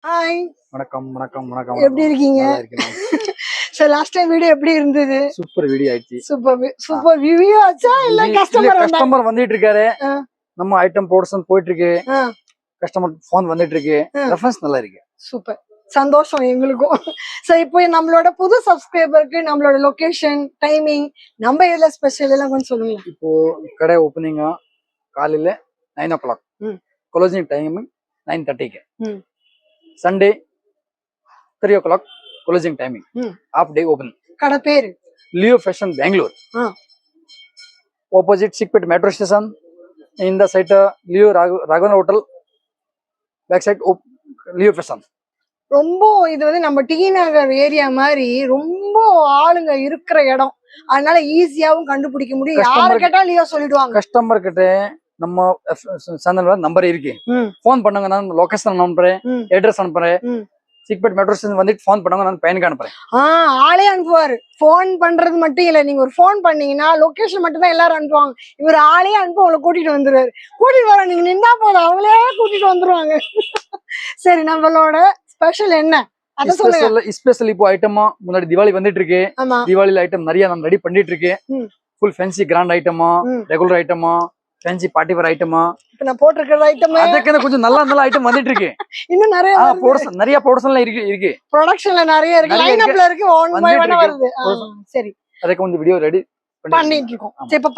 Hi வணக்கம் வணக்கம் வணக்கம் எப்படி இருக்கீங்க? நல்லா இருக்கேன். சரி லாஸ்ட் டைம் வீடியோ எப்படி இருந்தது? சூப்பர் வீடியோ ஆயிடுச்சு. சூப்பர் ரிவ்யூ ஆச்சா இல்ல கஸ்டமர் வந்துட்டு இருக்காரு. ஆ. நம்ம ஐட்டம் ப்ரொடக்ஷன் போயிட்டு இருக்கு. ஆ. கஸ்டமர் ஃபோன் வந்துட்டு இருக்கு. ரெஃபரன்ஸ் நல்லா இருக்கு. சூப்பர் சந்தோஷம் எங்களுக்கும். சோ இப்போ நம்மளோட புது சப்ஸ்கிரைபருக்கு நம்மளோட லொகேஷன் டைமிங் நம்ம இதுல ஸ்பெஷல் எல்லாம் கொஞ்சம் சொல்லுங்க. இப்போ கடை ஓப்பனிங் காலையில 9 o'clock. க்ளோசிங் டைம் 9:30க்கு. Sunday 3 o'clock closing timing. Half day open. கடை பேரு Leo fashion Bangalore. Opposite Chickpet metro station. இந்த side Leo Raghavan hotel. Back side Leo fashion. ரொம்ப இது வந்து நம்ம டி நகர் ஏரியா மாதிரி ரொம்ப ஆளுங்க இருக்கிற இடம், அதனால ஈஸியாவும் கண்டுபிடிக்க முடியும். யாரு கேட்டாலும் லியோ சொல்லிடுவாங்க. கஸ்டமர் கிட்ட நம்ம சேனல்ல நம்பர் இருக்கு. போன் பண்ணுங்க, நான் லொகேஷன் அனுப்புறேன், அட்ரஸ் அனுப்புறேன். சிக்பெட் மெட்ரோ ஸ்டேஷன் வந்துட்டு போன் பண்ணுங்க, நான் பையனுக்கு அனுப்புறேன். ஆளே அனுப்புவாரு. போன் பண்றது மட்டும் இல்ல, நீங்க ஒரு போன் பண்ணீங்கன்னா லொகேஷன் மட்டும் தான் எல்லாரும் அனுப்புவாங்க. இவர் ஆளே அனுப்ப உங்களை கூட்டிட்டு வந்துருவாரு. கூட்டிட்டு வர நீங்க நின்றா போதும், அவங்களே கூட்டிட்டு வந்துருவாங்க. சரி, நம்மளோட ஸ்பெஷல் என்ன அத சொல்லுங்க. ஸ்பெஷல் இப்போ ஐட்டமா முன்னாடி தீபாவளி வந்துட்டு இருக்கு. தீபாவளில ஐட்டம் நிறைய நான் ரெடி பண்ணிட்டு இருக்கேன். ஃபுல் ஃபேன்சி கிராண்ட் ஐட்டமா, ரெகுலர் ஐட்டமா, ஃபேன்சி பார்ட்டி வேர் ஐட்டமா. இப்ப நான் போட்டுருக்கிற ஐட்டம் அதுக்கு கொஞ்சம் நல்ல ஐட்டம் வந்துட்டு இருக்கு. இன்னும் நிறைய ப்ரொடக்ஷன்ல இருக்கு. ப்ரொடக்ஷன்ல நிறைய இருக்கு, லைன் அப்ல இருக்கு, ஒன் பை ஒன் வருது. சரி, அதுக்கு கொஞ்சம் வீடியோ ரெடி பண்ணிட்டு இருக்கோம். சரி, இப்ப